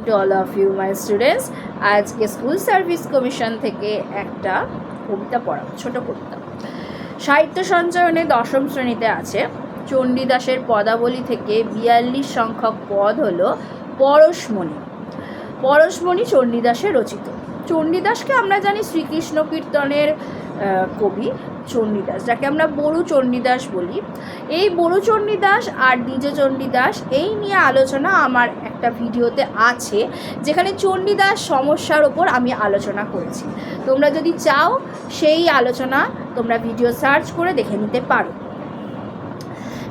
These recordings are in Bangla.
Two all of you my students. আজকে স্কুল সার্ভিস কমিশন থেকে একটা কবিতা পড়া, ছোট কবিতা। সাহিত্য সঞ্চয়নে 10ম শ্রেণীতে আছে। চণ্ডীদাসের পদাবলী থেকে 42 সংখ্যক পদ হলো পরশমণি। পরশমণি চণ্ডীদাসের রচিত। চণ্ডীদাসকে আমরা জানি শ্রীকৃষ্ণ কীর্তনের কবি চণ্ডীদাস, যাকে আমরা বড়ু চণ্ডীদাস বলি। এই বড়ু চণ্ডীদাস আর দ্বিজ চণ্ডীদাস এই নিয়ে আলোচনা আমার একটা ভিডিওতে আছে, যেখানে চণ্ডীদাস সমস্যার ওপর আমি আলোচনা করেছি। তোমরা যদি চাও সেই আলোচনা তোমরা ভিডিও সার্চ করে দেখে নিতে পারো।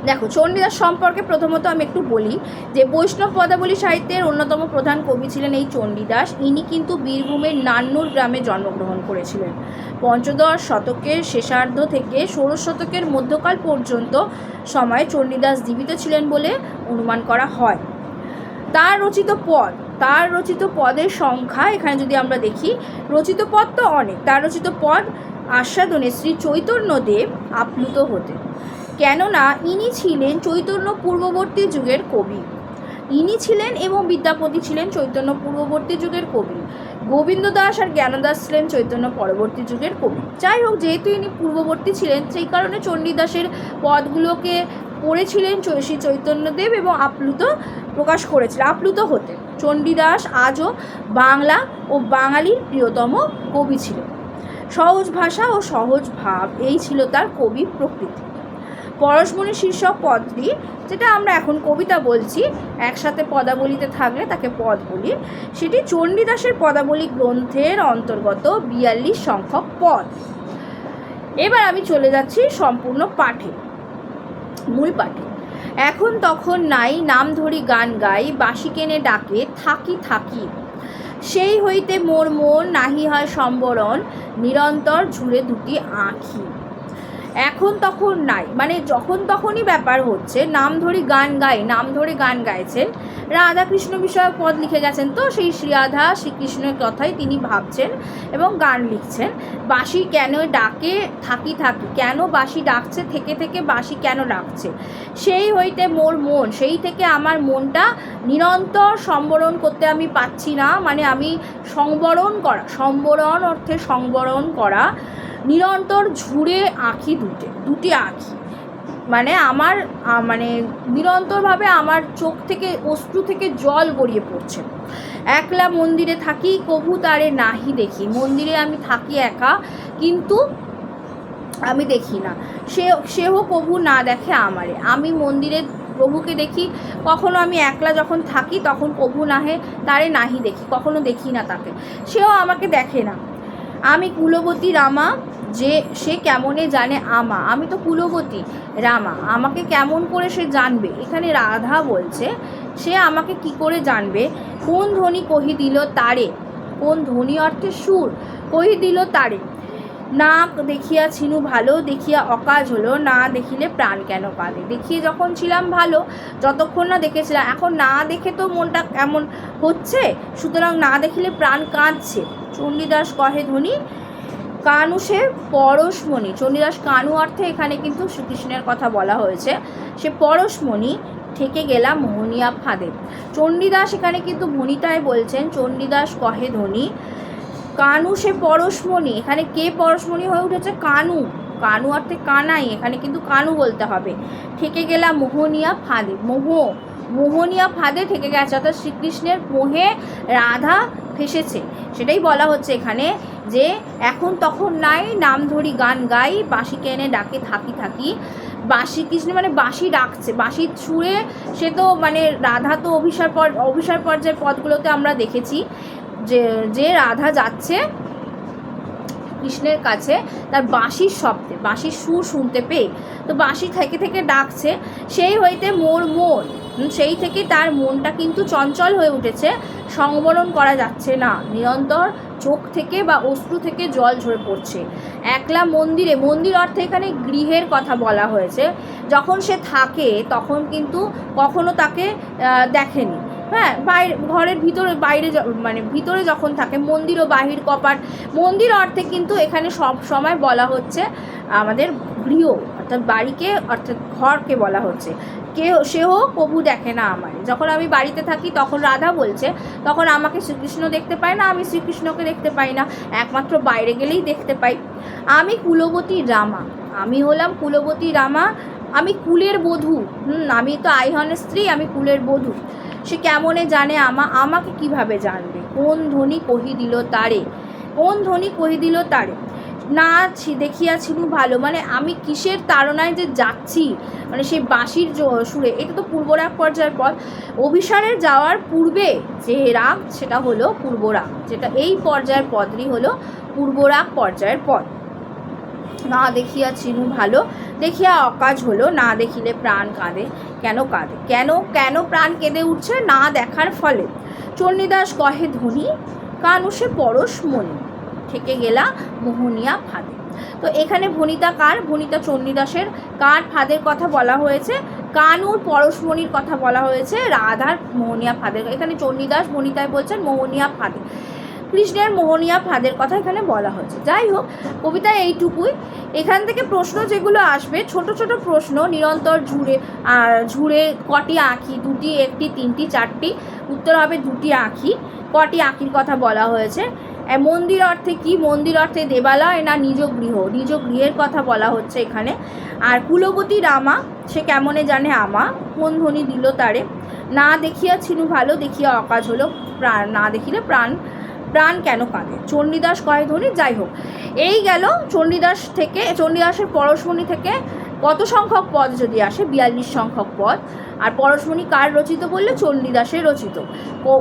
দেখো, চণ্ডীদাস সম্পর্কে প্রথমত আমি একটু বলি যে বৈষ্ণব পদাবলী সাহিত্যের অন্যতম প্রধান কবি ছিলেন এই চণ্ডীদাস। ইনি কিন্তু বীরভূমের নান্নুর গ্রামে জন্মগ্রহণ করেছিলেন। পঞ্চদশ শতকের শেষার্ধ থেকে ষোড়শ শতকের মধ্যকাল পর্যন্ত সময়ে চণ্ডীদাস জীবিত ছিলেন বলে অনুমান করা হয়। তার রচিত পদের সংখ্যা এখানে যদি আমরা দেখি, রচিত পদ তো অনেক। তার রচিত পদ আস্বাদনে শ্রী চৈতন্যদেব আপ্লুত হতেন, কেননা ইনি ছিলেন চৈতন্য পূর্ববর্তী যুগের কবি। ইনি ছিলেন এবং বিদ্যাপতি ছিলেন চৈতন্য পূর্ববর্তী যুগের কবি। গোবিন্দ দাস আর জ্ঞানদাস ছিলেন চৈতন্য পরবর্তী যুগের কবি। যাই হোক, যেহেতু ইনি পূর্ববর্তী ছিলেন, সেই কারণে চণ্ডীদাসের পদগুলোকে পড়েছিলেন শ্রী চৈতন্যদেব এবং আপ্লুত হতেন। চণ্ডীদাস আজও বাংলা ও বাঙালির প্রিয়তম কবি ছিলেন। সহজ ভাষা ও সহজ ভাব এই ছিল তার কবি প্রকৃতি। পরশমণি শীর্ষক পদটি, যেটা আমরা এখন কবিতা বলছি, একসাথে পদাবলিতে থাকলে তাকে পদ বলি, সেটি চণ্ডীদাসের পদাবলী গ্রন্থের অন্তর্গত 42 সংখ্যক পদ। এবার আমি চলে যাচ্ছি সম্পূর্ণ মূল পাঠে। এখন তখন নাই, নাম ধরি গান গাই, বাঁশি কেনে ডাকে থাকি থাকি, সেই হইতে মোর মন নাহি হয় সম্বরণ, নিরন্তর ঝুরে দুটি আঁখি। এখন তখন নাই মানে যখন তখনই ব্যাপার হচ্ছে। নাম ধরি গান গাইছেন, রাধা কৃষ্ণ বিষয়ক পদ লিখে গেছেন, তো সেই রাধা শ্রীকৃষ্ণের কথাই তিনি ভাবছেন এবং গান লিখছেন। বাঁশি কেন ডাকে থাকি থাকি, কেন বাঁশি ডাকছে, থেকে থেকে বাঁশি কেন ডাকছে। সেই হইতে মোর মন, সেই থেকে আমার মনটা নিরন্তর সম্বরণ করতে আমি পাচ্ছি না, মানে আমি সম্বরণ অর্থে সংবরণ করা, নিরন্তর ঝুরে আঁখি দুটি আঁখি, মানে আমার নিরন্তরভাবে আমার চোখ থেকে অশ্রু থেকে জল গড়িয়ে পড়ছে। একলা মন্দিরে থাকি কভু তারে নাহি দেখি, মন্দিরে আমি থাকি একা, কিন্তু আমি দেখি না, সেও প্রভু না দেখে আমারে। আমি মন্দিরে প্রভুকে দেখি, কখনো আমি একলা যখন থাকি তখন প্রভু তারে নাহি দেখি, কখনো দেখি না তাকে, সেও আমাকে দেখে না। আমি কুলবতী রামা, যে সে কেমনে জানে আমা, আমি তো কুলবতী রামা, আমাকে কেমন করে সে জানবে। এখানে রাধা বলছে সে আমাকে কি করে জানবে। কোন ধ্বনি কহি দিল তারে, কোন ধ্বনি অর্থে সুর, কহি দিল তারে। না দেখিয়া ছিনু ভালো, দেখিয়া অকাজ হলো, না দেখিলে প্রাণ কেন কাঁদে। দেখিয়ে যখন ছিলাম ভালো, যতক্ষণ না দেখেছিলাম, এখন না দেখে তো মনটা কেমন হচ্ছে, সুতরাং না দেখিলে প্রাণ কাঁদছে। চণ্ডীদাস কহে ধ্বনি কানু সে পরশমণি। চণ্ডীদাস কানু অর্থে এখানে কিন্তু শ্রীকৃষ্ণের কথা বলা হয়েছে। সে পরশমণি ঠেকে গেলাম মোহনিয়া ফাঁদে। চণ্ডীদাস এখানে কিন্তু ভনিতায় বলছেন। চণ্ডীদাস কহে ধ্বনি কানু সে পরশমণি, এখানে কে পরশমণি হয়ে উঠেছে? কানু অর্থে কানাই, এখানে কিন্তু কানু বলতে হবে। ঠেকে গেলাম মোহনিয়া ফাঁদে, মোহনিয়া ফাঁদে ঠেকে গেছে, অর্থাৎ শ্রীকৃষ্ণের মোহে রাধা ফেসেছে, সেটাই বলা হচ্ছে এখানে। যে এখন তখন নাই, নাম ধরি গান গাই, বাঁশি কেনে ডাকে থাকি থাকি। বাঁশি কৃষ্ণ মানে বাঁশি ডাকছে, বাঁশির সুরে সে তো মানে রাধা তো অভিসার পর্যায়ের পদগুলোতে আমরা দেখেছি যে রাধা যাচ্ছে কৃষ্ণের কাছে তার বাঁশির শব্দে, বাঁশির সুর শুনতে পেয়ে, তো বাঁশি থেকে থেকে ডাকছে। সেই হইতে মোর মন, সেই থেকে তার মনটা কিন্তু চঞ্চল হয়ে উঠেছে, সংবরণ করা যাচ্ছে না, নিরন্তর চোখ থেকে বা অশ্রু থেকে জল ঝরে পড়ছে। একলা মন্দিরে, মন্দির অর্থে এখানে গৃহের কথা বলা হয়েছে। যখন সে থাকে তখন কিন্তু কখনো তাকে দেখেনি, হ্যাঁ, ঘরের ভিতরে যখন থাকে, মন্দির ও বাহির কপাট। মন্দির অর্থে কিন্তু এখানে সব সময় বলা হচ্ছে আমাদের গৃহ, অর্থাৎ বাড়িকে অর্থাৎ ঘরকে বলা হচ্ছে। সেও প্রভু দেখে না আমায়। যখন আমি বাড়িতে থাকি তখন রাধা বলছে, তখন আমাকে শ্রীকৃষ্ণ দেখতে পায় না, আমি শ্রীকৃষ্ণকে দেখতে পাই না, একমাত্র বাইরে গেলেই দেখতে পাই। আমি কুলবতী রামা, আমি হলাম কুলবতী রামা, আমি কুলের বধূ। আমি তো আইহনের স্ত্রী, আমি কুলের বধূ। সে কেমনে জানে আমাকে কিভাবে জানবে? কোন ধ্বনি কহি দিল তারে, কোন ধ্বনি কহি দিল তারে, না দেখিয়াছিনু ভালো, মানে আমি কিসের তাড়নায় যে যাচ্ছি, মানে সেই বাঁশির সুরে। এটা তো পূর্বরাগ পর্যায়ের পদ। অভিসারে যাওয়ার পূর্বে যে রাগ সেটা হলো পূর্বরাগ, যেটা এই পর্যায়ের পদটি হলো পূর্বরাগ পর্যায়ের পদ। না দেখিয়াছিনু ভালো, দেখিয়া অকাজ হলো, না দেখিলে প্রাণ কাঁদে। কেন কাঁদে? কেন প্রাণ কেঁদে উঠছে? না দেখার ফলে। চণ্ডীদাস কহে ধ্বনি, কানুষে পরশ মণি, থেকে গেলা মোহনিয়া ফাঁদে। তো এখানে ভনিতা কার? ভনিতা চণ্ডীদাসের। কার ফাঁদের কথা বলা হয়েছে? কানুর পরশমণির কথা বলা হয়েছে, রাধার মোহনিয়া ফাঁদের। এখানে চণ্ডীদাস ভনিতায় বলছেন মোহনিয়া ফাঁদে, কৃষ্ণের মোহনিয়া ফাঁদের কথা এখানে বলা হয়েছে। যাই হোক, কবিতা এইটুকুই। এখান থেকে প্রশ্ন যেগুলো আসবে, ছোট ছোট প্রশ্ন, নিরন্তর ঝুড়ে কটি আঁখি, দুটি, একটি, তিনটি, চারটি, উত্তর হবে দুটি আঁখি। কটি আঁখির কথা বলা হয়েছে। মন্দির অর্থে কি? মন্দির অর্থে দেবালয় না নিজ গৃহ? নিজ গৃহের কথা বলা হচ্ছে এখানে। আর কুলবতী রামা, সে কেমনে জানে আমা, কোন ধ্বনি দিল তারে, না দেখিয়াছিনু ভালো, দেখিয়া অকাজ হলো, প্রাণ না দেখিলে প্রাণ কেন কাঁদে, চণ্ডীদাস কয় ধ্বনি। যাই হোক, এই গেল চণ্ডীদাস থেকে। চণ্ডীদাসের পরশমণি থেকে কত সংখ্যক পদ যদি আসে? 42 সংখ্যক পদ। আর পরশমণি কার রচিত বললে? চণ্ডীদাসের রচিত।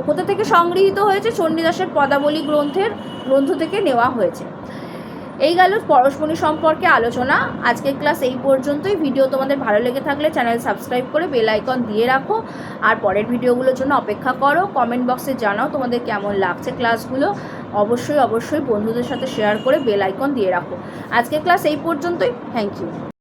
কোথা থেকে সংগৃহীত হয়েছে? চণ্ডীদাসের পদাবলী গ্রন্থ থেকে নেওয়া হয়েছে। এই গেল পরশমণি সম্পর্কে আলোচনা। আজকের ক্লাস এই পর্যন্তই। ভিডিও তোমাদের ভালো লেগে থাকলে চ্যানেল সাবস্ক্রাইব করে বেল আইকন দিয়ে রাখো, আর পরের ভিডিওগুলোর জন্য অপেক্ষা করো। কমেন্ট বক্সে জানাও তোমাদের কেমন লাগছে ক্লাসগুলো। অবশ্যই বন্ধুদের সাথে শেয়ার করে বেল আইকন দিয়ে রাখো। আজকের ক্লাস এই পর্যন্তই। Thank you.